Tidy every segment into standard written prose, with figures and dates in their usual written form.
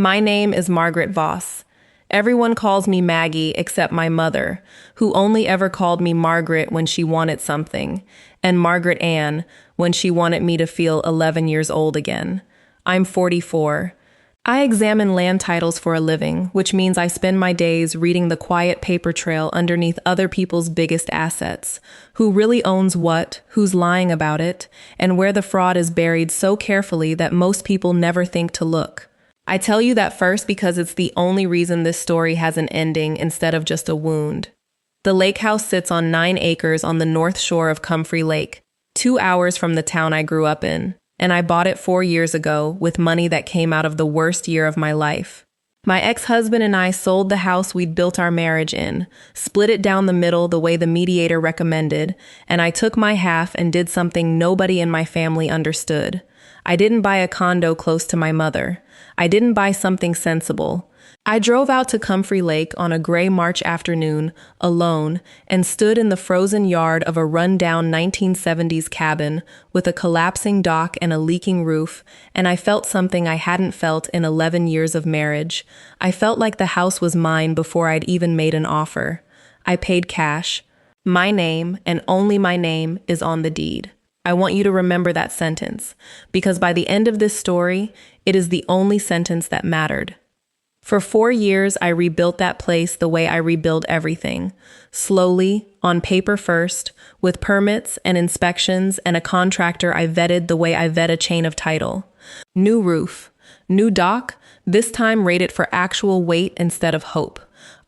My name is Margaret Voss. Everyone calls me Maggie except my mother, who only ever called me Margaret when she wanted something, and Margaret Ann when she wanted me to feel 11 years old again. I'm 44. I examine land titles for a living, which means I spend my days reading the quiet paper trail underneath other people's biggest assets, who really owns what, who's lying about it, and where the fraud is buried so carefully that most people never think to look. I tell you that first because it's the only reason this story has an ending instead of just a wound. The lake house sits on 9 acres on the north shore of Comfrey Lake, 2 hours from the town I grew up in, and I bought it 4 years ago with money that came out of the worst year of my life. My ex-husband and I sold the house we'd built our marriage in, split it down the middle the way the mediator recommended, and I took my half and did something nobody in my family understood. I didn't buy a condo close to my mother. I didn't buy something sensible. I drove out to Comfrey Lake on a gray March afternoon, alone, and stood in the frozen yard of a run-down 1970s cabin with a collapsing dock and a leaking roof, and I felt something I hadn't felt in 11 years of marriage. I felt like the house was mine before I'd even made an offer. I paid cash. My name, and only my name, is on the deed. I want you to remember that sentence, because by the end of this story, it is the only sentence that mattered. For 4 years, I rebuilt that place the way I rebuild everything. Slowly, on paper first, with permits and inspections and a contractor I vetted the way I vet a chain of title. New roof, new dock, this time rated for actual weight instead of hope.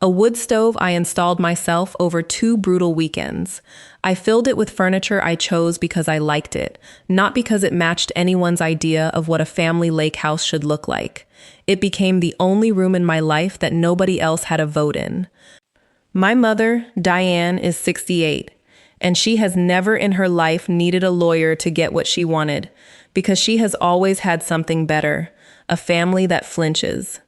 A wood stove I installed myself over 2 brutal weekends. I filled it with furniture I chose because I liked it, not because it matched anyone's idea of what a family lake house should look like. It became the only room in my life that nobody else had a vote in. My mother, Diane, is 68, and she has never in her life needed a lawyer to get what she wanted, because she has always had something better, a family that flinches.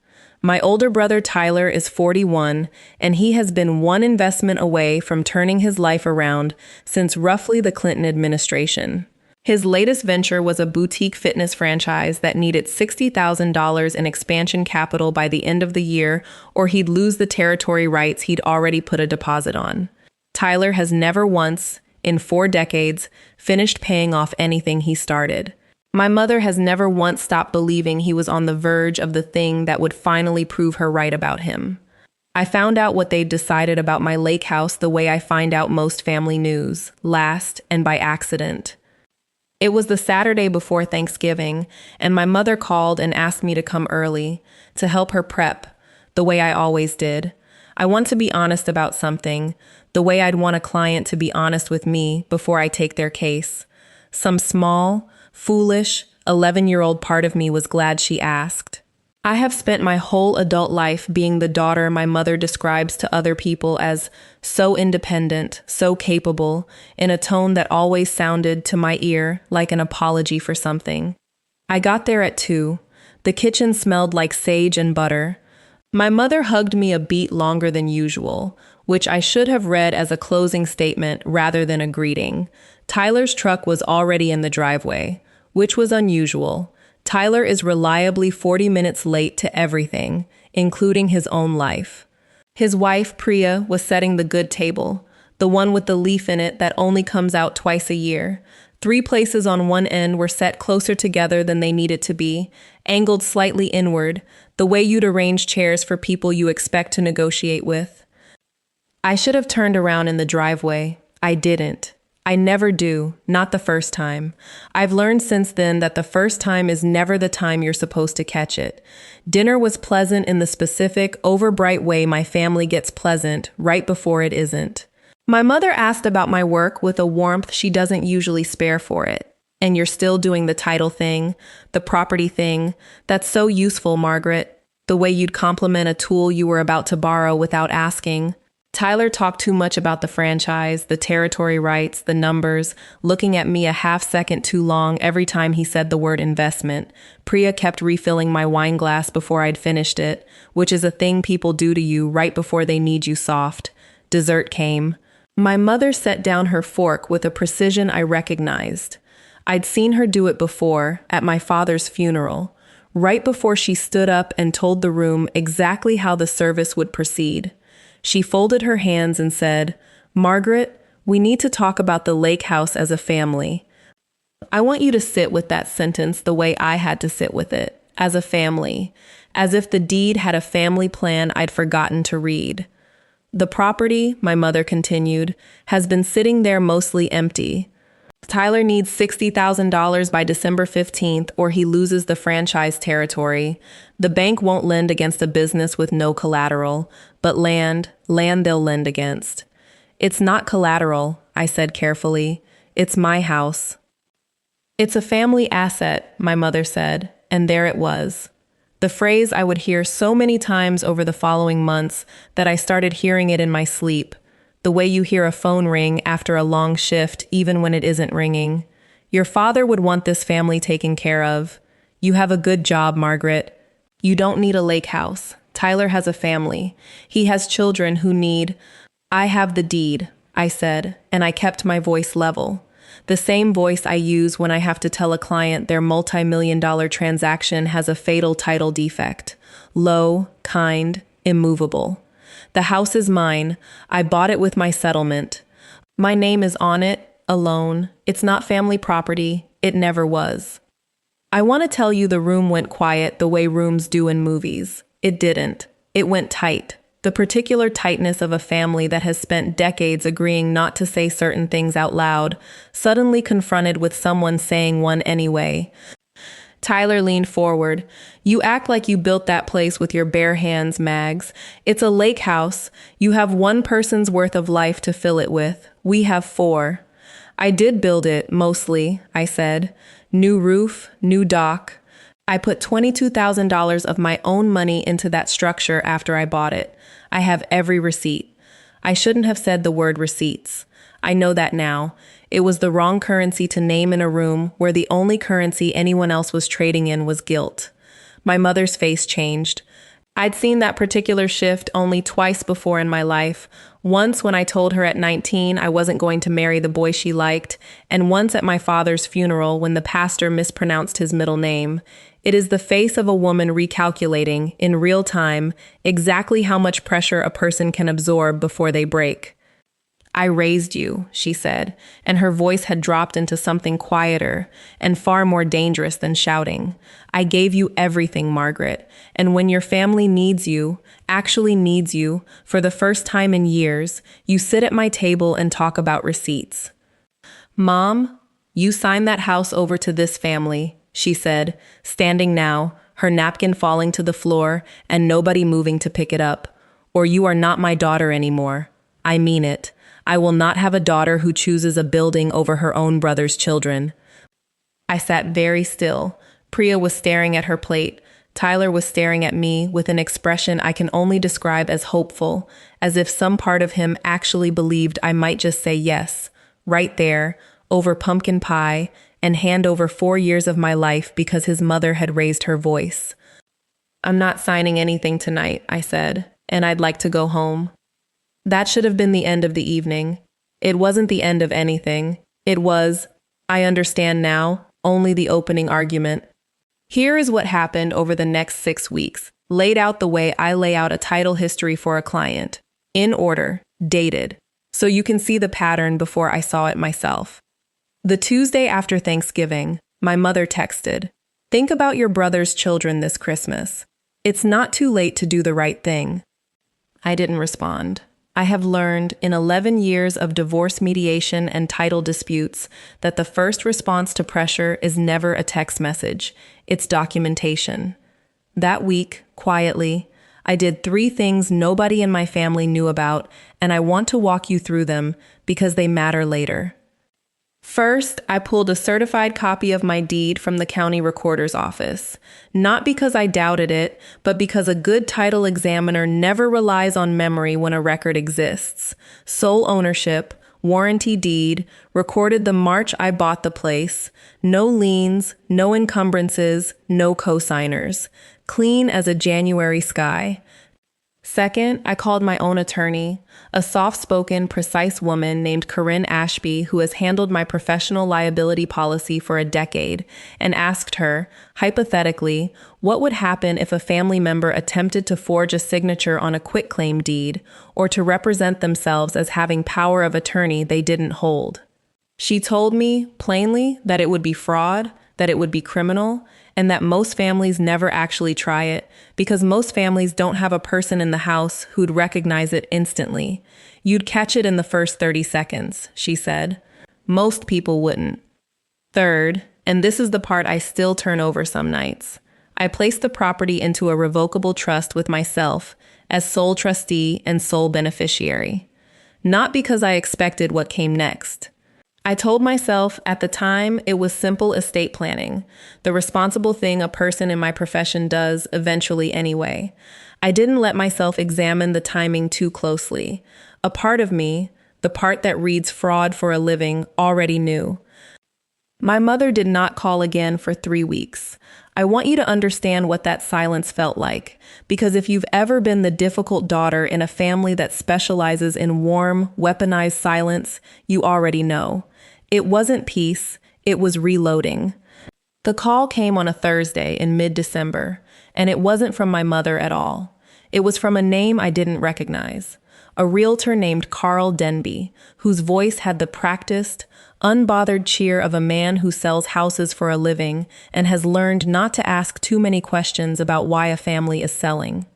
My older brother Tyler is 41, and he has been one investment away from turning his life around since roughly the Clinton administration. His latest venture was a boutique fitness franchise that needed $60,000 in expansion capital by the end of the year, or he'd lose the territory rights he'd already put a deposit on. Tyler has never once, in 4 decades, finished paying off anything he started. My mother has never once stopped believing he was on the verge of the thing that would finally prove her right about him. I found out what they'd decided about my lake house the way I find out most family news, last and by accident. It was the Saturday before Thanksgiving, and my mother called and asked me to come early, to help her prep, the way I always did. I want to be honest about something, the way I'd want a client to be honest with me before I take their case. Some small, foolish, 11-year-old part of me was glad she asked. I have spent my whole adult life being the daughter my mother describes to other people as so independent, so capable, in a tone that always sounded to my ear like an apology for something. I got there at 2. The kitchen smelled like sage and butter. My mother hugged me a beat longer than usual, which I should have read as a closing statement rather than a greeting. Tyler's truck was already in the driveway, which was unusual. Tyler is reliably 40 minutes late to everything, including his own life. His wife, Priya, was setting the good table, the one with the leaf in it that only comes out twice a year. 3 places on one end were set closer together than they needed to be, angled slightly inward, the way you'd arrange chairs for people you expect to negotiate with. I should have turned around in the driveway. I didn't. I never do, not the first time. I've learned since then that the first time is never the time you're supposed to catch it. Dinner was pleasant in the specific, overbright way my family gets pleasant right before it isn't. My mother asked about my work with a warmth she doesn't usually spare for it. And you're still doing the title thing, the property thing. That's so useful, Margaret. The way you'd compliment a tool you were about to borrow without asking. Tyler talked too much about the franchise, the territory rights, the numbers, looking at me a half-second too long every time he said the word investment. Priya kept refilling my wine glass before I'd finished it, which is a thing people do to you right before they need you soft. Dessert came. My mother set down her fork with a precision I recognized. I'd seen her do it before, at my father's funeral. right before she stood up and told the room exactly how the service would proceed. She folded her hands and said, "Margaret, we need to talk about the lake house as a family." I want you to sit with that sentence the way I had to sit with it, as a family, as if the deed had a family plan I'd forgotten to read. "The property," my mother continued, "has been sitting there mostly empty. Tyler needs $60,000 by December 15th or he loses the franchise territory. The bank won't lend against a business with no collateral, but land they'll lend against." "It's not collateral," I said carefully. "It's my house." "It's a family asset," my mother said, and there it was. The phrase I would hear so many times over the following months that I started hearing it in my sleep, the way you hear a phone ring after a long shift even when it isn't ringing. "Your father would want this family taken care of. You have a good job, Margaret. You don't need a lake house. Tyler has a family. He has children who need—" "I have the deed," I said, and I kept my voice level. The same voice I use when I have to tell a client their multi-million-dollar transaction has a fatal title defect. Low, kind, immovable. "The house is mine. I bought it with my settlement. My name is on it, alone. It's not family property. It never was." I want to tell you the room went quiet the way rooms do in movies. It didn't. It went tight. The particular tightness of a family that has spent decades agreeing not to say certain things out loud, suddenly confronted with someone saying one anyway. Tyler leaned forward. "You act like you built that place with your bare hands, Mags. It's a lake house. You have one person's worth of life to fill it with. We have 4. "I did build it, mostly," I said. "New roof, new dock. I put $22,000 of my own money into that structure after I bought it. I have every receipt." I shouldn't have said the word receipts. I know that now. It was the wrong currency to name in a room where the only currency anyone else was trading in was guilt. My mother's face changed. I'd seen that particular shift only twice before in my life. Once when I told her at 19 I wasn't going to marry the boy she liked, and once at my father's funeral when the pastor mispronounced his middle name. It is the face of a woman recalculating, in real time, exactly how much pressure a person can absorb before they break. "I raised you," she said, and her voice had dropped into something quieter and far more dangerous than shouting. "I gave you everything, Margaret, and when your family needs you, actually needs you, for the first time in years, you sit at my table and talk about receipts." "Mom, you signed that house over to this family," she said, standing now, her napkin falling to the floor and nobody moving to pick it up. "Or you are not my daughter anymore. I mean it. I will not have a daughter who chooses a building over her own brother's children." I sat very still. Priya was staring at her plate. Tyler was staring at me with an expression I can only describe as hopeful, as if some part of him actually believed I might just say yes, right there, over pumpkin pie, and hand over 4 years of my life because his mother had raised her voice. "I'm not signing anything tonight," I said, "and I'd like to go home." That should have been the end of the evening. It wasn't the end of anything. It was, I understand now, only the opening argument. Here is what happened over the next 6 weeks, laid out the way I lay out a title history for a client. In order, dated. So you can see the pattern before I saw it myself. The Tuesday after Thanksgiving, my mother texted, "Think about your brother's children this Christmas. It's not too late to do the right thing." I didn't respond. I have learned in 11 years of divorce mediation and title disputes that the first response to pressure is never a text message. It's documentation. That week, quietly, I did 3 things nobody in my family knew about, and I want to walk you through them because they matter later. First, I pulled a certified copy of my deed from the county recorder's office. Not because I doubted it, but because a good title examiner never relies on memory when a record exists. Sole ownership, warranty deed, recorded the March I bought the place. No liens, no encumbrances, no cosigners. Clean as a January sky. Second, I called my own attorney, a soft-spoken, precise woman named Corinne Ashby who has handled my professional liability policy for a decade, and asked her, hypothetically, what would happen if a family member attempted to forge a signature on a quitclaim deed or to represent themselves as having power of attorney they didn't hold. She told me, plainly, that it would be fraud, that it would be criminal, and that most families never actually try it because most families don't have a person in the house who'd recognize it instantly. You'd catch it in the first 30 seconds, she said. Most people wouldn't. Third, and this is the part I still turn over some nights, I placed the property into a revocable trust with myself as sole trustee and sole beneficiary. Not because I expected what came next. I told myself at the time it was simple estate planning, the responsible thing a person in my profession does eventually anyway. I didn't let myself examine the timing too closely. A part of me, the part that reads fraud for a living, already knew. My mother did not call again for 3 weeks. I want you to understand what that silence felt like, because if you've ever been the difficult daughter in a family that specializes in warm, weaponized silence, you already know. It wasn't peace, it was reloading. The call came on a Thursday in mid-December, and it wasn't from my mother at all. It was from a name I didn't recognize, a realtor named Carl Denby, whose voice had the practiced, unbothered cheer of a man who sells houses for a living and has learned not to ask too many questions about why a family is selling.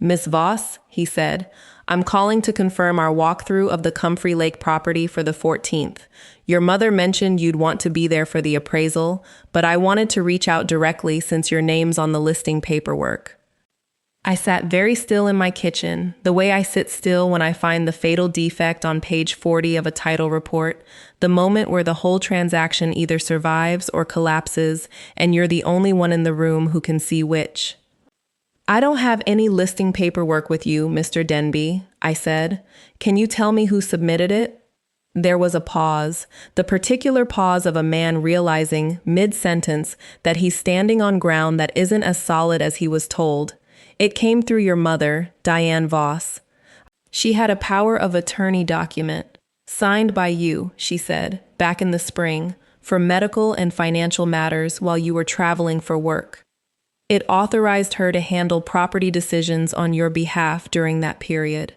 "Miss Voss," he said, "I'm calling to confirm our walkthrough of the Comfrey Lake property for the 14th. Your mother mentioned you'd want to be there for the appraisal, but I wanted to reach out directly since your name's on the listing paperwork." I sat very still in my kitchen, the way I sit still when I find the fatal defect on page 40 of a title report, the moment where the whole transaction either survives or collapses, and you're the only one in the room who can see which. "I don't have any listing paperwork with you, Mr. Denby," I said. "Can you tell me who submitted it?" There was a pause, the particular pause of a man realizing, mid-sentence, that he's standing on ground that isn't as solid as he was told. "It came through your mother, Diane Voss. She had a power of attorney document, signed by you," she said, "back in the spring, for medical and financial matters while you were traveling for work. It authorized her to handle property decisions on your behalf during that period.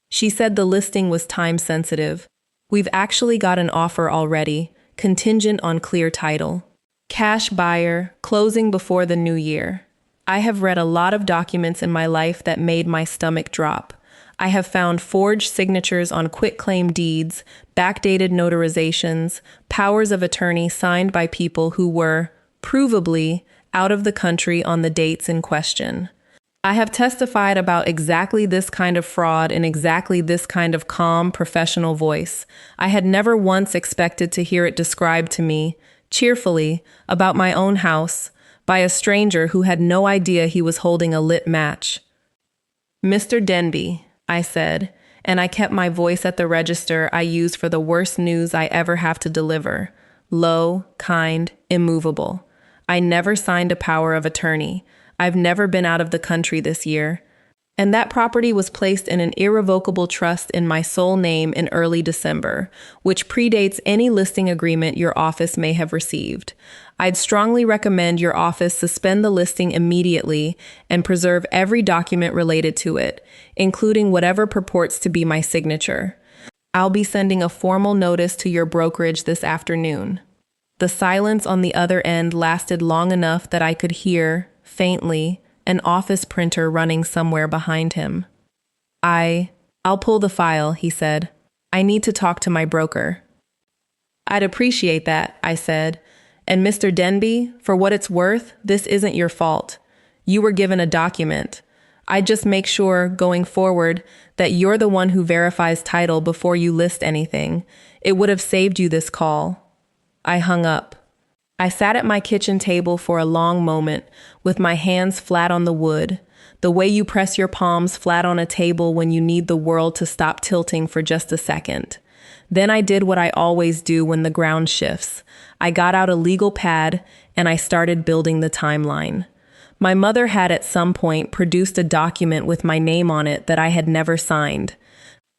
She said the listing was time-sensitive. We've actually got an offer already, contingent on clear title. Cash buyer, closing before the new year. I have read a lot of documents in my life that made my stomach drop. I have found forged signatures on quitclaim deeds, backdated notarizations, powers of attorney signed by people who were, provably, out of the country on the dates in question. I have testified about exactly this kind of fraud in exactly this kind of calm, professional voice. I had never once expected to hear it described to me, cheerfully, about my own house, by a stranger who had no idea he was holding a lit match. "Mr. Denby," I said, and I kept my voice at the register I use for the worst news I ever have to deliver. Low, kind, immovable. I never signed a power of attorney. I've never been out of the country this year. And that property was placed in an irrevocable trust in my sole name in early December, which predates any listing agreement your office may have received. I'd strongly recommend your office suspend the listing immediately and preserve every document related to it, including whatever purports to be my signature. I'll be sending a formal notice to your brokerage this afternoon. The silence on the other end lasted long enough that I could hear, faintly, an office printer running somewhere behind him. I'll pull the file," he said. "I need to talk to my broker." "I'd appreciate that," I said. "And Mr. Denby, for what it's worth, this isn't your fault. You were given a document. I'd just make sure, going forward, that you're the one who verifies title before you list anything. It would have saved you this call." I hung up. I sat at my kitchen table for a long moment, with my hands flat on the wood, the way you press your palms flat on a table when you need the world to stop tilting for just a second. Then I did what I always do when the ground shifts. I got out a legal pad, and I started building the timeline. My mother had at some point produced a document with my name on it that I had never signed.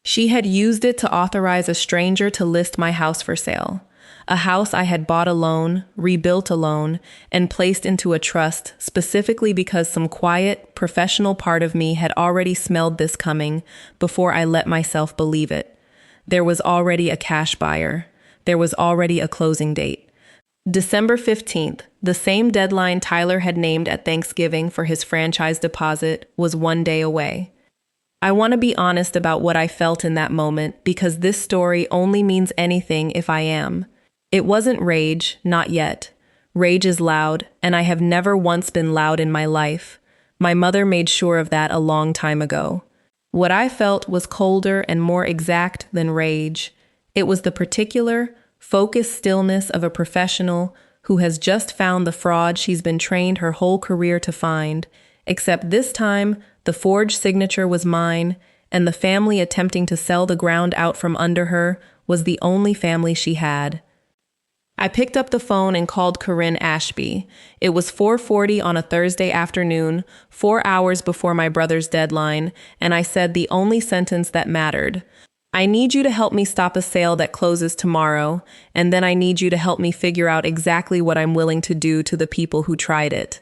She had used it to authorize a stranger to list my house for sale. A house I had bought alone, rebuilt alone, and placed into a trust specifically because some quiet, professional part of me had already smelled this coming before I let myself believe it. There was already a cash buyer. There was already a closing date. December 15th, the same deadline Tyler had named at Thanksgiving for his franchise deposit, was one day away. I want to be honest about what I felt in that moment because this story only means anything if I am. It wasn't rage, not yet. Rage is loud, and I have never once been loud in my life. My mother made sure of that a long time ago. What I felt was colder and more exact than rage. It was the particular, focused stillness of a professional who has just found the fraud she's been trained her whole career to find, except this time, the forged signature was mine, and the family attempting to sell the ground out from under her was the only family she had. I picked up the phone and called Corinne Ashby. It was 4:40 on a Thursday afternoon, 4 hours before my brother's deadline, and I said the only sentence that mattered. I need you to help me stop a sale that closes tomorrow, and then I need you to help me figure out exactly what I'm willing to do to the people who tried it.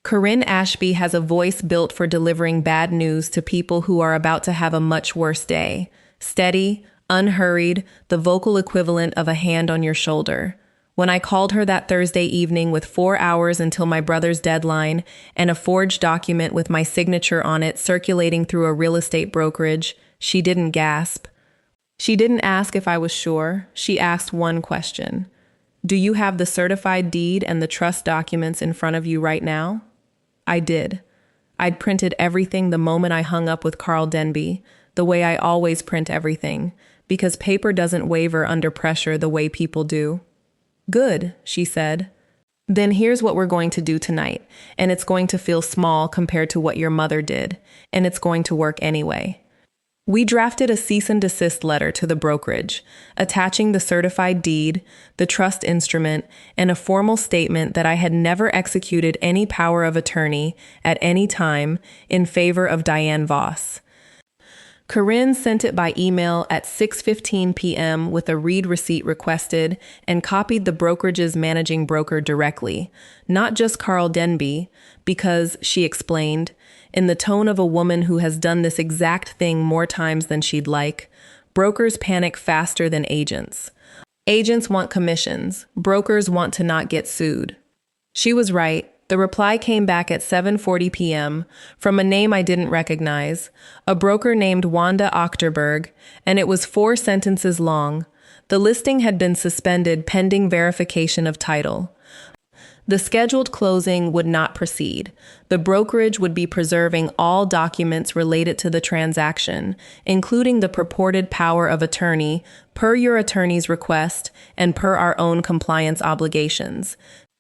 Corinne Ashby has a voice built for delivering bad news to people who are about to have a much worse day. Steady, unhurried, the vocal equivalent of a hand on your shoulder. When I called her that Thursday evening with 4 hours until my brother's deadline and a forged document with my signature on it circulating through a real estate brokerage, she didn't gasp. She didn't ask if I was sure. She asked one question. Do you have the certified deed and the trust documents in front of you right now? I did. I'd printed everything the moment I hung up with Carl Denby, the way I always print everything, because paper doesn't waver under pressure the way people do. Good, she said. Then here's what we're going to do tonight, and it's going to feel small compared to what your mother did, and it's going to work anyway. We drafted a cease and desist letter to the brokerage, attaching the certified deed, the trust instrument, and a formal statement that I had never executed any power of attorney at any time in favor of Diane Voss. Corinne sent it by email at 6:15 p.m. with a read receipt requested and copied the brokerage's managing broker directly, not just Carl Denby, because, she explained, in the tone of a woman who has done this exact thing more times than she'd like, brokers panic faster than agents. Agents want commissions. Brokers want to not get sued. She was right. The reply came back at 7:40 p.m. from a name I didn't recognize, a broker named Wanda Ochterberg, and it was 4 sentences long. The listing had been suspended pending verification of title. The scheduled closing would not proceed. The brokerage would be preserving all documents related to the transaction, including the purported power of attorney, per your attorney's request and per our own compliance obligations.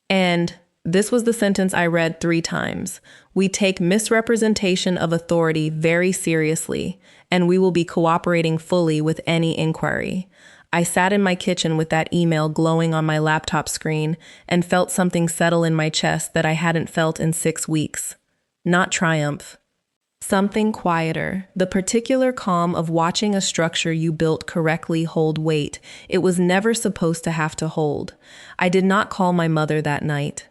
And this was the sentence I read 3 times. We take misrepresentation of authority very seriously, and we will be cooperating fully with any inquiry. I sat in my kitchen with that email glowing on my laptop screen and felt something settle in my chest that I hadn't felt in 6 weeks. Not triumph. Something quieter, the particular calm of watching a structure you built correctly hold weight it was never supposed to have to hold. I did not call my mother that night.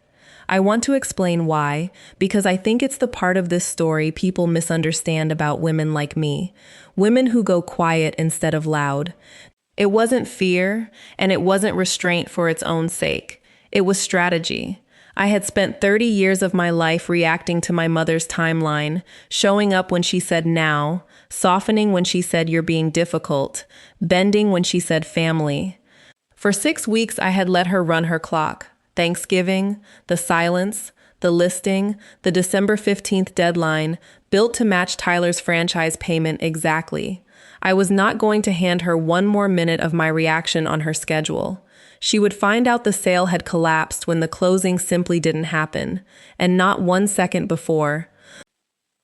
I want to explain why, because I think it's the part of this story people misunderstand about women like me, women who go quiet instead of loud. It wasn't fear, and it wasn't restraint for its own sake. It was strategy. I had spent 30 years of my life reacting to my mother's timeline, showing up when she said now, softening when she said you're being difficult, bending when she said family. For 6 weeks, I had let her run her clock. Thanksgiving, the silence, the listing, the December 15th deadline, built to match Tyler's franchise payment exactly. I was not going to hand her one more minute of my reaction on her schedule. She would find out the sale had collapsed when the closing simply didn't happen, and not 1 second before.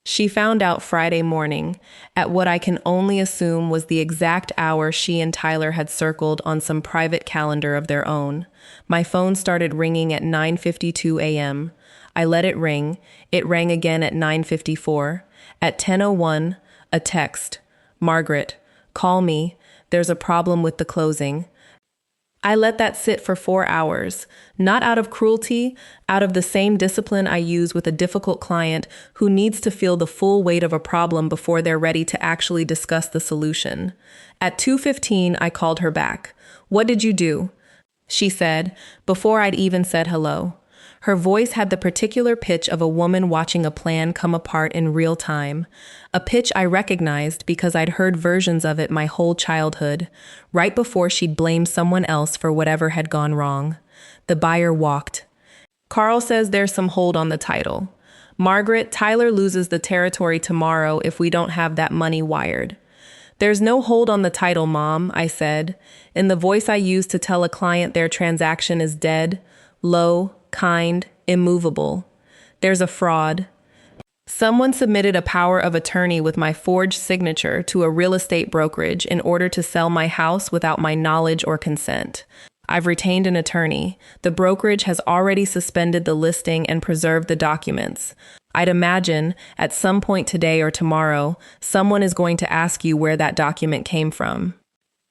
She found out Friday morning, at what I can only assume was the exact hour she and Tyler had circled on some private calendar of their own. My phone started ringing at 9:52 a.m. I let it ring. It rang again at 9:54. At 10:01, a text. Margaret, call me. There's a problem with the closing. I let that sit for 4 hours, not out of cruelty, out of the same discipline I use with a difficult client who needs to feel the full weight of a problem before they're ready to actually discuss the solution. At 2:15, I called her back. What did you do? She said, before I'd even said hello. Her voice had the particular pitch of a woman watching a plan come apart in real time, a pitch I recognized because I'd heard versions of it my whole childhood, right before she'd blamed someone else for whatever had gone wrong. The buyer walked. Carl says there's some hold on the title. Margaret, Tyler loses the territory tomorrow if we don't have that money wired. There's no hold on the title, Mom, I said, in the voice I use to tell a client their transaction is dead, low, kind, immovable. There's a fraud. Someone submitted a power of attorney with my forged signature to a real estate brokerage in order to sell my house without my knowledge or consent. I've retained an attorney. The brokerage has already suspended the listing and preserved the documents. I'd imagine, at some point today or tomorrow, someone is going to ask you where that document came from.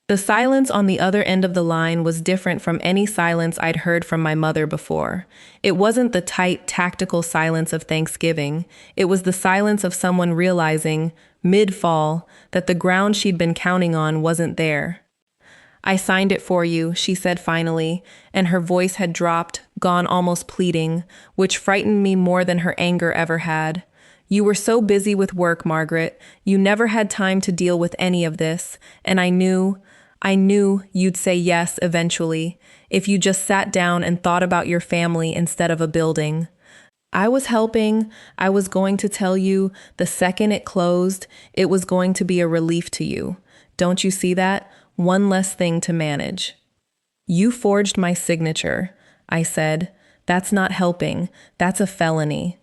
The silence on the other end of the line was different from any silence I'd heard from my mother before. It wasn't the tight, tactical silence of Thanksgiving. It was the silence of someone realizing, mid-fall, that the ground she'd been counting on wasn't there. I signed it for you, she said finally, and her voice had dropped, gone almost pleading, which frightened me more than her anger ever had. You were so busy with work, Margaret. You never had time to deal with any of this, and I knew you'd say yes eventually, if you just sat down and thought about your family instead of a building. I was helping. I was going to tell you, the second it closed, it was going to be a relief to you. Don't you see that? One less thing to manage. You forged my signature, I said. That's not helping. That's a felony.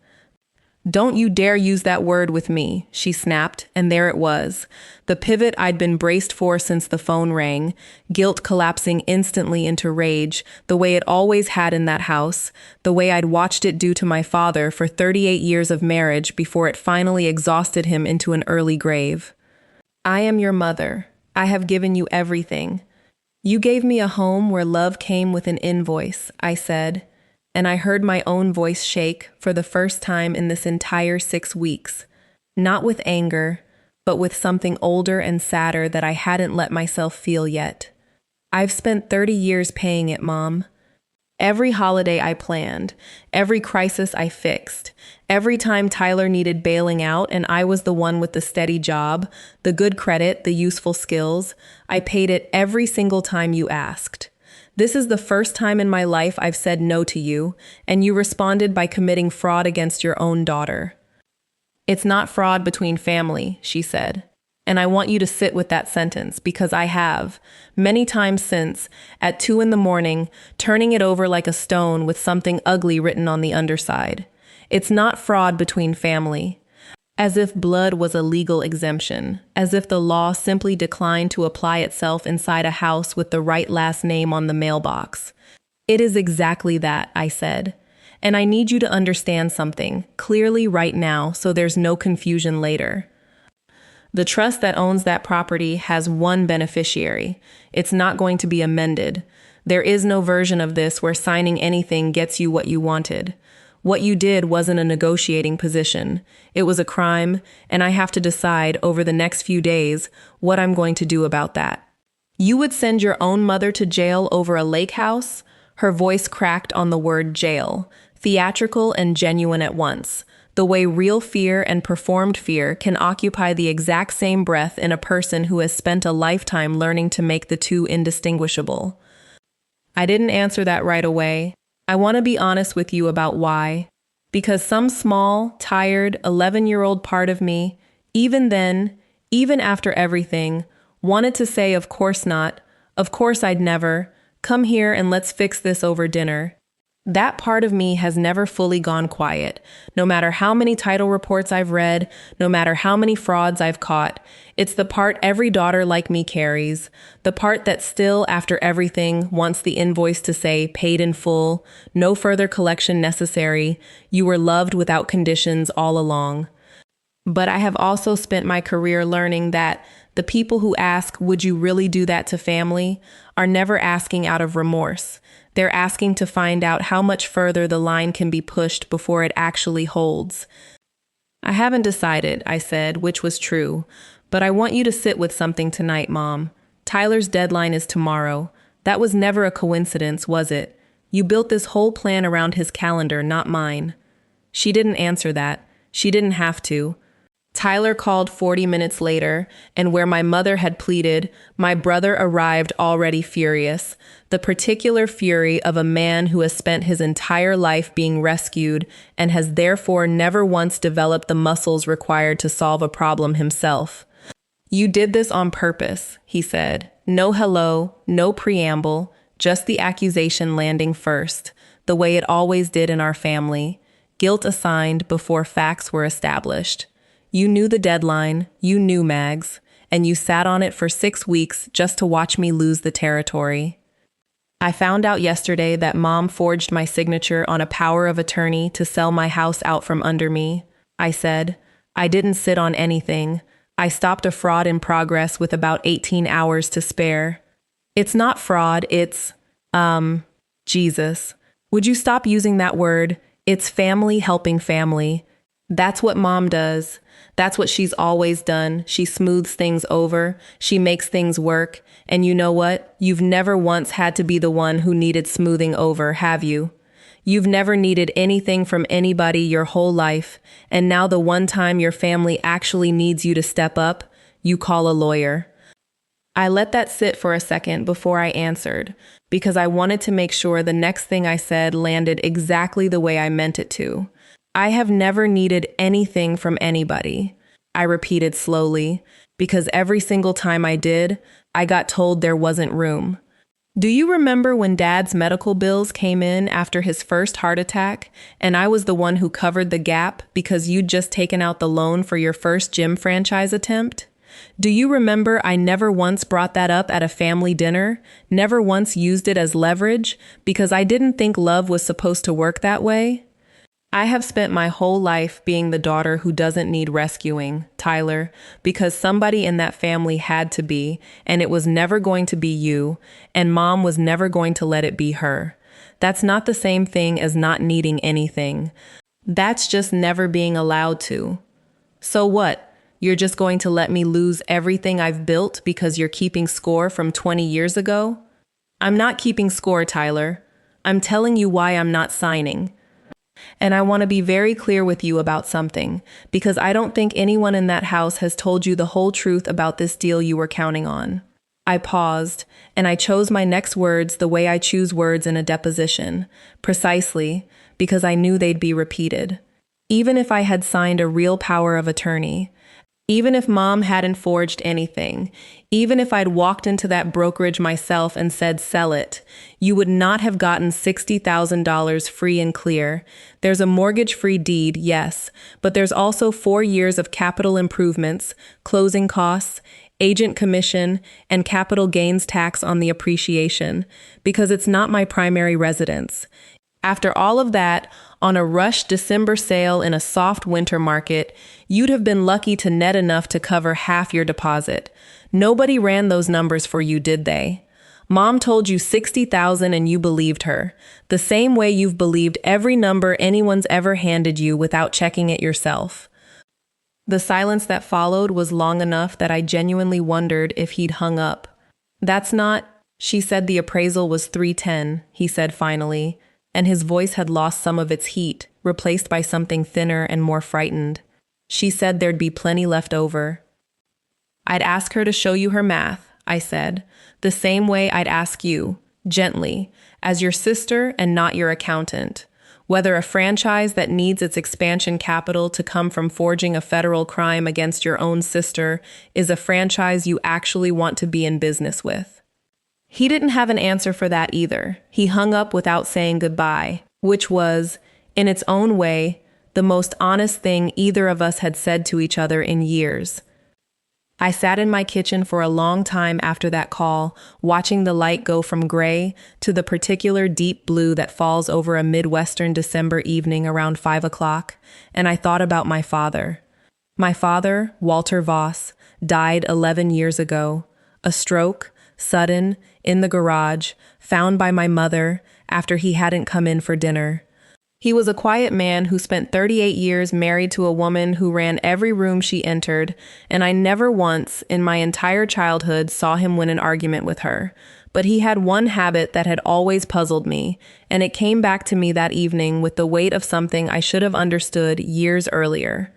Don't you dare use that word with me, she snapped, and there it was. The pivot I'd been braced for since the phone rang, guilt collapsing instantly into rage, the way it always had in that house, the way I'd watched it do to my father for 38 years of marriage before it finally exhausted him into an early grave. I am your mother. I have given you everything. You gave me a home where love came with an invoice, I said. And I heard my own voice shake for the first time in this entire 6 weeks, not with anger, but with something older and sadder that I hadn't let myself feel yet. I've spent 30 years paying it, Mom. Every holiday I planned, every crisis I fixed, every time Tyler needed bailing out and I was the one with the steady job, the good credit, the useful skills, I paid it every single time you asked. This is the first time in my life I've said no to you, and you responded by committing fraud against your own daughter. It's not fraud between family, she said. And I want you to sit with that sentence, because I have, many times since, at 2 a.m, turning it over like a stone with something ugly written on the underside. It's not fraud between family. As if blood was a legal exemption, as if the law simply declined to apply itself inside a house with the right last name on the mailbox. It is exactly that, I said. And I need you to understand something, clearly right now, so there's no confusion later. The trust that owns that property has one beneficiary. It's not going to be amended. There is no version of this where signing anything gets you what you wanted. What you did wasn't a negotiating position. It was a crime, and I have to decide over the next few days what I'm going to do about that. You would send your own mother to jail over a lake house? Her voice cracked on the word jail, theatrical and genuine at once, the way real fear and performed fear can occupy the exact same breath in a person who has spent a lifetime learning to make the two indistinguishable. I didn't answer that right away. I want to be honest with you about why. Because some small, tired, 11-year-old part of me, even then, even after everything, wanted to say of course not, of course I'd never, come here and let's fix this over dinner. That part of me has never fully gone quiet. No matter how many title reports I've read, no matter how many frauds I've caught, it's the part every daughter like me carries. The part that still, after everything, wants the invoice to say paid in full, no further collection necessary, you were loved without conditions all along. But I have also spent my career learning that the people who ask, would you really do that to family, are never asking out of remorse. They're asking to find out how much further the line can be pushed before it actually holds. I haven't decided, I said, which was true, but I want you to sit with something tonight, Mom. Tyler's deadline is tomorrow. That was never a coincidence, was it? You built this whole plan around his calendar, not mine. She didn't answer that. She didn't have to. Tyler called 40 minutes later, and where my mother had pleaded, my brother arrived already furious, the particular fury of a man who has spent his entire life being rescued and has therefore never once developed the muscles required to solve a problem himself. You did this on purpose, he said. No hello, no preamble, just the accusation landing first, the way it always did in our family, guilt assigned before facts were established. You knew the deadline, you knew Mags, and you sat on it for 6 weeks just to watch me lose the territory. I found out yesterday that Mom forged my signature on a power of attorney to sell my house out from under me. I said, I didn't sit on anything. I stopped a fraud in progress with about 18 hours to spare. It's not fraud, it's, Jesus. Would you stop using that word? It's family helping family. That's what Mom does. That's what she's always done. She smooths things over. She makes things work. And you know what? You've never once had to be the one who needed smoothing over, have you? You've never needed anything from anybody your whole life. And now the one time your family actually needs you to step up, you call a lawyer. I let that sit for a second before I answered, because I wanted to make sure the next thing I said landed exactly the way I meant it to. I have never needed anything from anybody, I repeated slowly, because every single time I did, I got told there wasn't room. Do you remember when Dad's medical bills came in after his first heart attack, and I was the one who covered the gap because you'd just taken out the loan for your first gym franchise attempt? Do you remember I never once brought that up at a family dinner, never once used it as leverage, because I didn't think love was supposed to work that way? I have spent my whole life being the daughter who doesn't need rescuing, Tyler, because somebody in that family had to be, and it was never going to be you, and Mom was never going to let it be her. That's not the same thing as not needing anything. That's just never being allowed to. So what? You're just going to let me lose everything I've built because you're keeping score from 20 years ago? I'm not keeping score, Tyler. I'm telling you why I'm not signing. And I want to be very clear with you about something, because I don't think anyone in that house has told you the whole truth about this deal you were counting on. I paused, and I chose my next words the way I choose words in a deposition, precisely because I knew they'd be repeated. Even if I had signed a real power of attorney, even if Mom hadn't forged anything, even if I'd walked into that brokerage myself and said, sell it, you would not have gotten $60,000 free and clear. There's a mortgage-free deed, yes, but there's also 4 years of capital improvements, closing costs, agent commission, and capital gains tax on the appreciation, because it's not my primary residence. After all of that, on a rushed December sale in a soft winter market, you'd have been lucky to net enough to cover half your deposit. Nobody ran those numbers for you, did they? Mom told you 60,000 and you believed her, the same way you've believed every number anyone's ever handed you without checking it yourself. The silence that followed was long enough that I genuinely wondered if he'd hung up. That's not, she said the appraisal was 310, he said finally, and his voice had lost some of its heat, replaced by something thinner and more frightened. She said there'd be plenty left over. I'd ask her to show you her math, I said, the same way I'd ask you, gently, as your sister and not your accountant, whether a franchise that needs its expansion capital to come from forging a federal crime against your own sister is a franchise you actually want to be in business with. He didn't have an answer for that either. He hung up without saying goodbye. which was, in its own way, the most honest thing either of us had said to each other in years. I sat in my kitchen for a long time after that call, watching the light go from gray to the particular deep blue that falls over a Midwestern December evening around 5 o'clock, and I thought about my father. My father, Walter Voss, died 11 years ago. A stroke, sudden, in the garage, found by my mother after he hadn't come in for dinner. He was a quiet man who spent 38 years married to a woman who ran every room she entered, and I never once, in my entire childhood, saw him win an argument with her. But he had one habit that had always puzzled me, and it came back to me that evening with the weight of something I should have understood years earlier.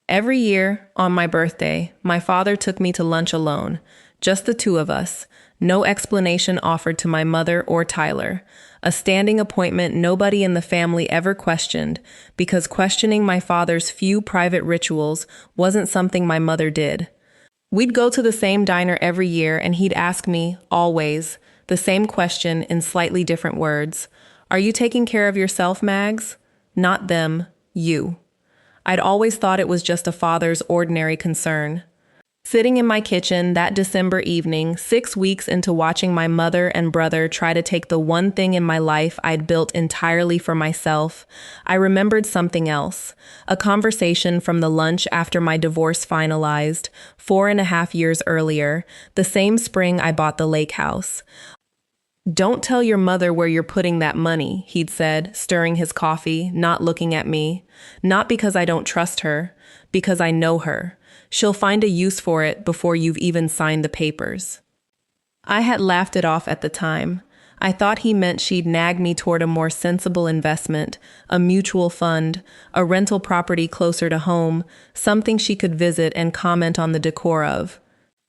Every year, on my birthday, my father took me to lunch alone, just the two of us, no explanation offered to my mother or Tyler. A standing appointment nobody in the family ever questioned, because questioning my father's few private rituals wasn't something my mother did. We'd go to the same diner every year, and he'd ask me, always, the same question in slightly different words. Are you taking care of yourself, Mags? Not them, you. I'd always thought it was just a father's ordinary concern. Sitting in my kitchen that December evening, 6 weeks into watching my mother and brother try to take the one thing in my life I'd built entirely for myself, I remembered something else. A conversation from the lunch after my divorce finalized, 4.5 years earlier, the same spring I bought the lake house. Don't tell your mother where you're putting that money, he'd said, stirring his coffee, not looking at me. Not because I don't trust her, because I know her. She'll find a use for it before you've even signed the papers. I had laughed it off at the time. I thought he meant she'd nag me toward a more sensible investment, a mutual fund, a rental property closer to home, something she could visit and comment on the decor of.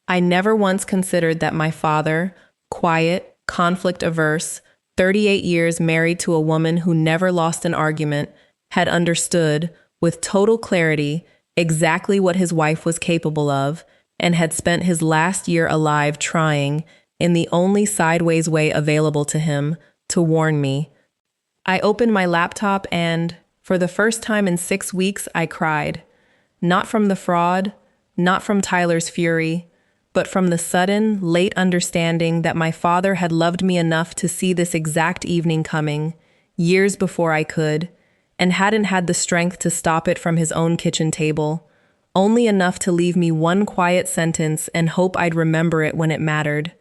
I never once considered that my father, quiet, conflict-averse, 38 years married to a woman who never lost an argument, had understood, with total clarity, exactly what his wife was capable of, and had spent his last year alive trying, in the only sideways way available to him, to warn me. I opened my laptop and, for the first time in 6 weeks, I cried. Not from the fraud, not from Tyler's fury, but from the sudden, late understanding that my father had loved me enough to see this exact evening coming, years before I could, and hadn't had the strength to stop it from his own kitchen table, only enough to leave me one quiet sentence and hope I'd remember it when it mattered.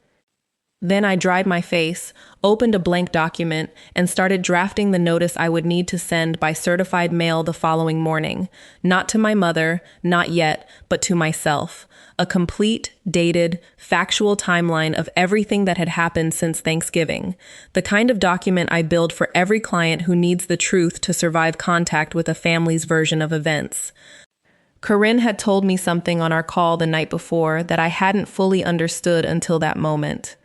Then I dried my face, opened a blank document, and started drafting the notice I would need to send by certified mail the following morning, not to my mother, not yet, but to myself. A complete, dated, factual timeline of everything that had happened since Thanksgiving, the kind of document I build for every client who needs the truth to survive contact with a family's version of events. Corinne had told me something on our call the night before that I hadn't fully understood until that moment.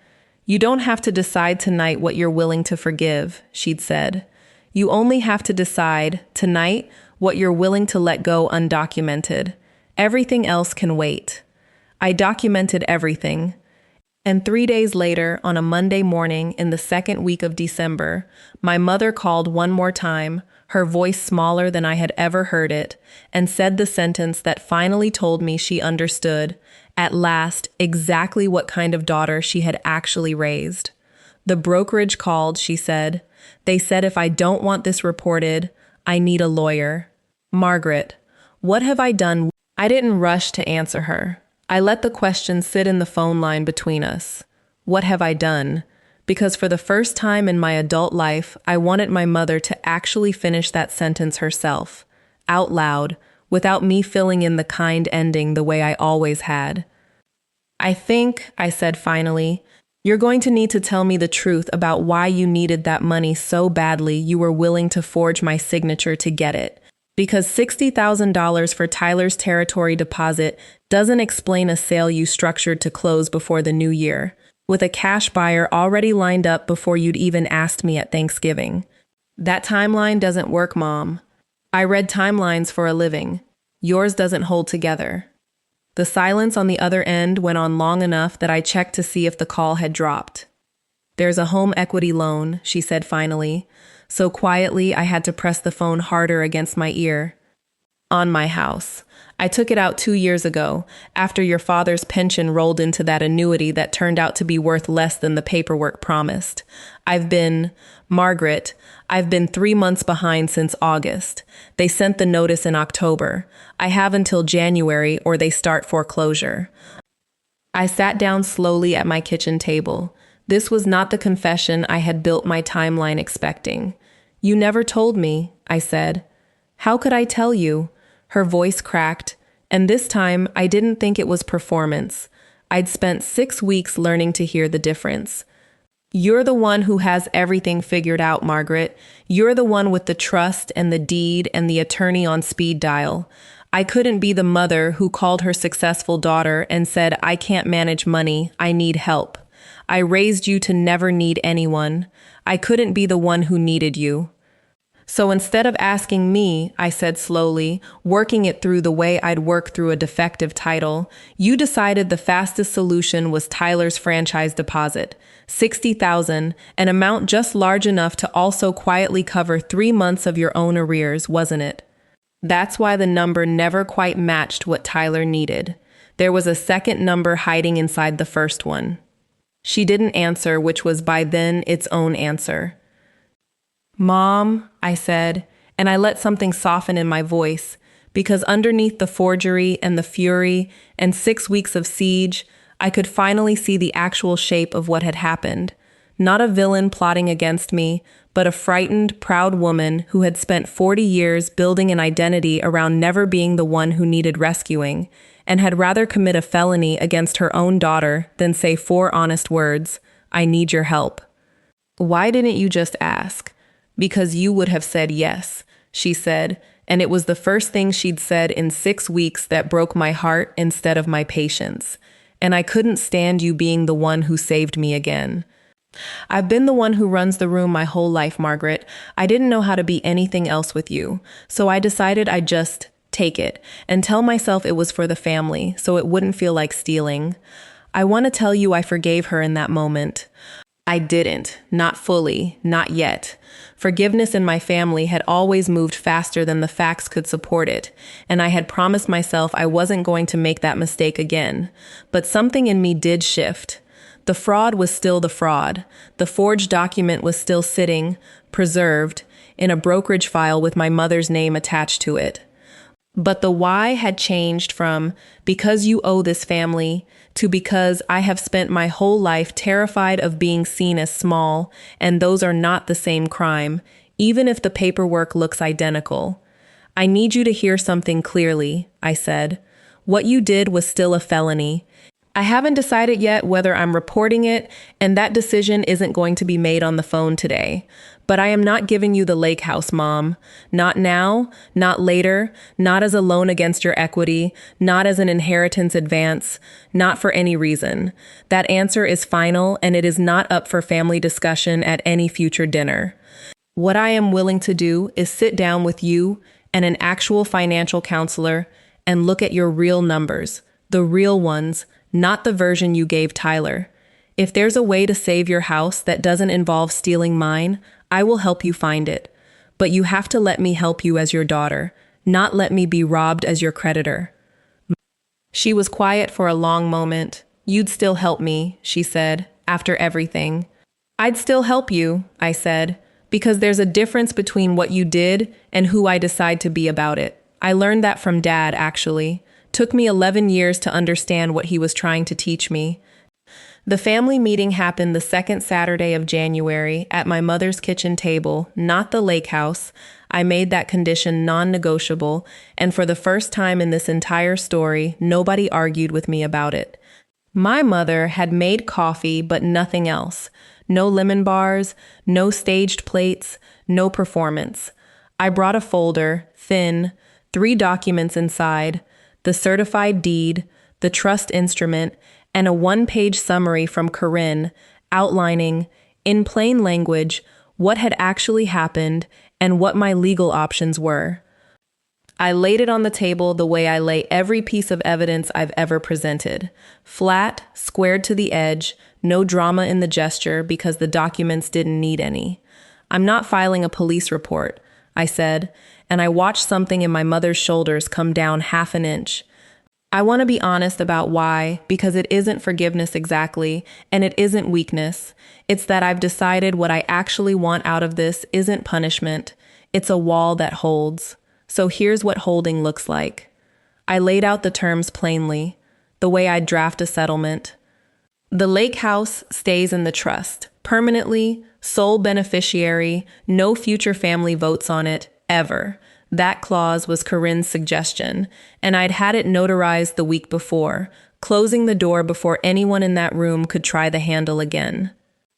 You don't have to decide tonight what you're willing to forgive, she'd said. You only have to decide, tonight, what you're willing to let go undocumented. Everything else can wait. I documented everything. And 3 days later, on a Monday morning in the second week of December, my mother called one more time, her voice smaller than I had ever heard it, and said the sentence that finally told me she understood, at last, exactly what kind of daughter she had actually raised. The brokerage called, she said. They said if I don't want this reported, I need a lawyer. Margaret, what have I done? I didn't rush to answer her. I let the question sit in the phone line between us. What have I done? Because for the first time in my adult life, I wanted my mother to actually finish that sentence herself, out loud, without me filling in the kind ending the way I always had. I think, I said finally, you're going to need to tell me the truth about why you needed that money so badly you were willing to forge my signature to get it. Because $60,000 for Tyler's territory deposit doesn't explain a sale you structured to close before the new year, with a cash buyer already lined up before you'd even asked me at Thanksgiving. That timeline doesn't work, Mom. I read timelines for a living. Yours doesn't hold together. The silence on the other end went on long enough that I checked to see if the call had dropped. There's a home equity loan, she said finally. so quietly I had to press the phone harder against my ear. On my house. I took it out 2 years ago, after your father's pension rolled into that annuity that turned out to be worth less than the paperwork promised. Margaret, I've been 3 months behind since August. They sent the notice in October. I have until January or they start foreclosure. I sat down slowly at my kitchen table. This was not the confession I had built my timeline expecting. You never told me, I said. How could I tell you? Her voice cracked, and this time I didn't think it was performance. I'd spent 6 weeks learning to hear the difference. You're the one who has everything figured out, Margaret. You're the one with the trust and the deed and the attorney on speed dial. I couldn't be the mother who called her successful daughter and said, I can't manage money, I need help. I raised you to never need anyone. I couldn't be the one who needed you. So instead of asking me, I said slowly, working it through the way I'd work through a defective title, you decided the fastest solution was Tyler's franchise deposit, $60,000, an amount just large enough to also quietly cover 3 months of your own arrears, wasn't it? That's why the number never quite matched what Tyler needed. There was a second number hiding inside the first one. She didn't answer, which was by then its own answer. Mom, I said, and I let something soften in my voice, because underneath the forgery and the fury and 6 weeks of siege, I could finally see the actual shape of what had happened. Not a villain plotting against me, but a frightened, proud woman who had spent 40 years building an identity around never being the one who needed rescuing, and had rather commit a felony against her own daughter than say 4 honest words, I need your help. Why didn't you just ask? Because you would have said yes, she said, and it was the first thing she'd said in 6 weeks that broke my heart instead of my patience. And I couldn't stand you being the one who saved me again. I've been the one who runs the room my whole life, Margaret. I didn't know how to be anything else with you, so I decided I'd just take it and tell myself it was for the family, so it wouldn't feel like stealing. I want to tell you I forgave her in that moment. I didn't, not fully, not yet. Forgiveness in my family had always moved faster than the facts could support it, and I had promised myself I wasn't going to make that mistake again. But something in me did shift. The fraud was still the fraud. The forged document was still sitting, preserved, in a brokerage file with my mother's name attached to it. But the why had changed from because you owe this family to because I have spent my whole life terrified of being seen as small, and those are not the same crime, even if the paperwork looks identical. I need you to hear something clearly, I said. What you did was still a felony. I haven't decided yet whether I'm reporting it, and that decision isn't going to be made on the phone today. But I am not giving you the lake house, Mom. Not now, not later, not as a loan against your equity, not as an inheritance advance, not for any reason. That answer is final, and it is not up for family discussion at any future dinner. What I am willing to do is sit down with you and an actual financial counselor and look at your real numbers, the real ones, not the version you gave Tyler. If there's a way to save your house that doesn't involve stealing mine, I will help you find it. But you have to let me help you as your daughter, not let me be robbed as your creditor. She was quiet for a long moment. You'd still help me, she said, after everything. I'd still help you, I said, because there's a difference between what you did and who I decide to be about it. I learned that from Dad, actually. Took me 11 years to understand what he was trying to teach me. The family meeting happened the second Saturday of January at my mother's kitchen table, not the lake house. I made that condition non-negotiable, and for the first time in this entire story, nobody argued with me about it. My mother had made coffee, but nothing else. No lemon bars, no staged plates, no performance. I brought a folder, thin, 3 documents inside, the certified deed, the trust instrument, and a 1-page summary from Corinne outlining, in plain language, what had actually happened and what my legal options were. I laid it on the table the way I lay every piece of evidence I've ever presented. Flat, squared to the edge, no drama in the gesture because the documents didn't need any. I'm not filing a police report, I said, and I watched something in my mother's shoulders come down half an inch. I want to be honest about why, because it isn't forgiveness exactly, and it isn't weakness. It's that I've decided what I actually want out of this isn't punishment. It's a wall that holds. So here's what holding looks like. I laid out the terms plainly, the way I'd draft a settlement. The lake house stays in the trust, permanently, sole beneficiary, no future family votes on it, ever. That clause was Corinne's suggestion, and I'd had it notarized the week before, closing the door before anyone in that room could try the handle again.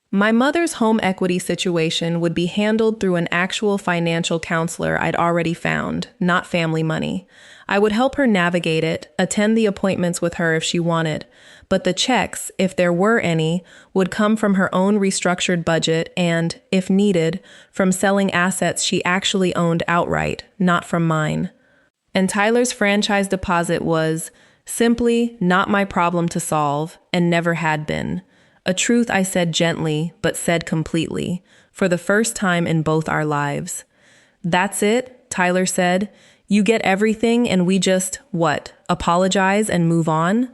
My mother's home equity situation would be handled through an actual financial counselor I'd already found, not family money. I would help her navigate it, attend the appointments with her if she wanted, but the checks, if there were any, would come from her own restructured budget and, if needed, from selling assets she actually owned outright, not from mine. And Tyler's franchise deposit was simply not my problem to solve and never had been. A truth I said gently, but said completely, for the first time in both our lives. That's it, Tyler said. You get everything and we just, apologize and move on?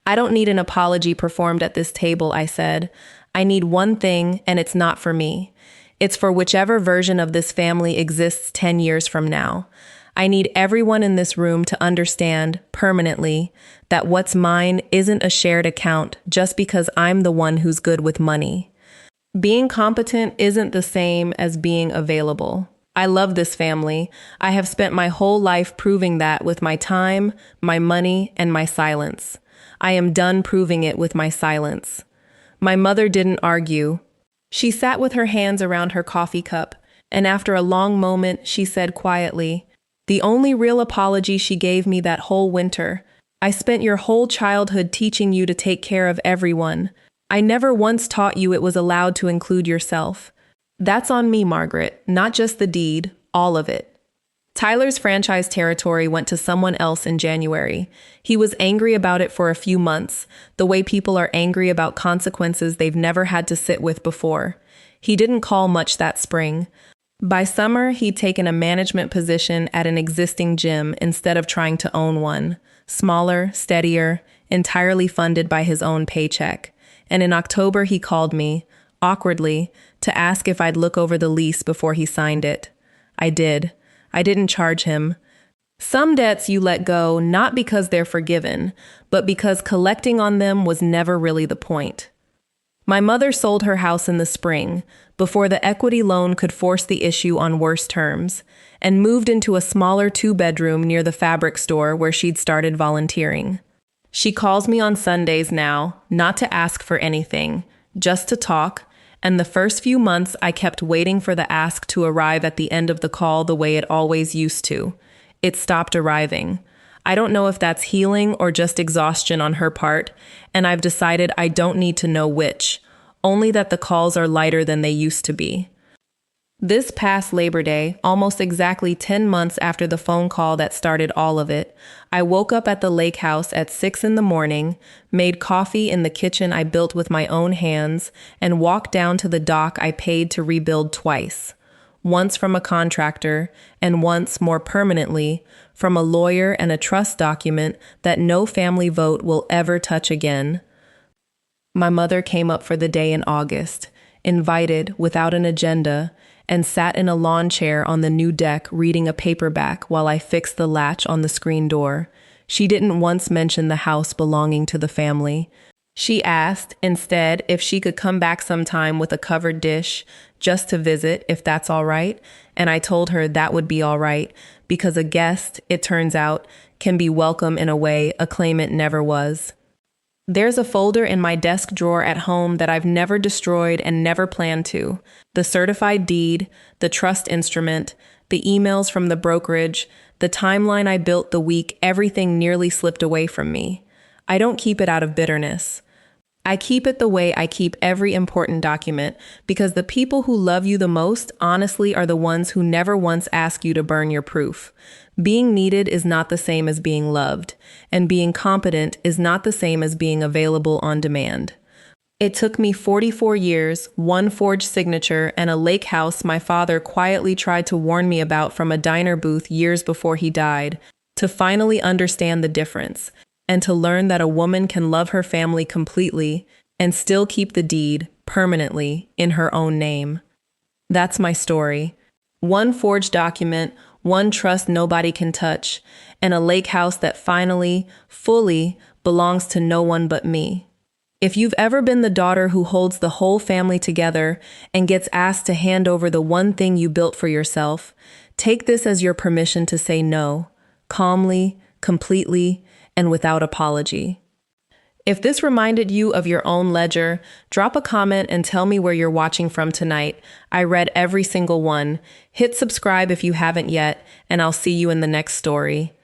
I don't need an apology performed at this table, I said. I need one thing, and it's not for me. It's for whichever version of this family exists 10 years from now. I need everyone in this room to understand, permanently, that what's mine isn't a shared account just because I'm the one who's good with money. Being competent isn't the same as being available. I love this family. I have spent my whole life proving that with my time, my money, and my silence. I am done proving it with my silence. My mother didn't argue. She sat with her hands around her coffee cup, and after a long moment, she said quietly, "The only real apology she gave me that whole winter. I spent your whole childhood teaching you to take care of everyone. I never once taught you it was allowed to include yourself. That's on me, Margaret, not just the deed, all of it." Tyler's franchise territory went to someone else in January. He was angry about it for a few months, the way people are angry about consequences they've never had to sit with before. He didn't call much that spring. By summer, he'd taken a management position at an existing gym instead of trying to own one. Smaller, steadier, entirely funded by his own paycheck. And in October, he called me, awkwardly, to ask if I'd look over the lease before he signed it. I did. I didn't charge him. Some debts you let go not because they're forgiven, but because collecting on them was never really the point. My mother sold her house in the spring, before the equity loan could force the issue on worse terms, and moved into a smaller 2-bedroom near the fabric store where she'd started volunteering. She calls me on Sundays now, not to ask for anything, just to talk, and the first few months I kept waiting for the ask to arrive at the end of the call the way it always used to. It stopped arriving. I don't know if that's healing or just exhaustion on her part, and I've decided I don't need to know which, only that the calls are lighter than they used to be. This past Labor Day, almost exactly 10 months after the phone call that started all of it, I woke up at the lake house at 6 a.m, made coffee in the kitchen I built with my own hands, and walked down to the dock I paid to rebuild twice. Once from a contractor, and once, more permanently, from a lawyer and a trust document that no family vote will ever touch again. My mother came up for the day in August, invited without an agenda, and sat in a lawn chair on the new deck reading a paperback while I fixed the latch on the screen door. She didn't once mention the house belonging to the family. She asked, instead, if she could come back sometime with a covered dish, just to visit, if that's all right, and I told her that would be all right, because a guest, it turns out, can be welcome in a way a claimant never was. There's a folder in my desk drawer at home that I've never destroyed and never planned to. The certified deed, the trust instrument, the emails from the brokerage, the timeline I built the week everything nearly slipped away from me. I don't keep it out of bitterness. I keep it the way I keep every important document, because the people who love you the most, honestly, are the ones who never once ask you to burn your proof. Being needed is not the same as being loved, and being competent is not the same as being available on demand. It took me 44 years, one forged signature, and a lake house my father quietly tried to warn me about from a diner booth years before he died, to finally understand the difference, and to learn that a woman can love her family completely and still keep the deed, permanently, in her own name. That's my story. One forged document, one trust nobody can touch, and a lake house that finally, fully, belongs to no one but me. If you've ever been the daughter who holds the whole family together and gets asked to hand over the one thing you built for yourself, take this as your permission to say no, calmly, completely, and without apology. If this reminded you of your own ledger, drop a comment and tell me where you're watching from tonight. I read every single one. Hit subscribe if you haven't yet, and I'll see you in the next story.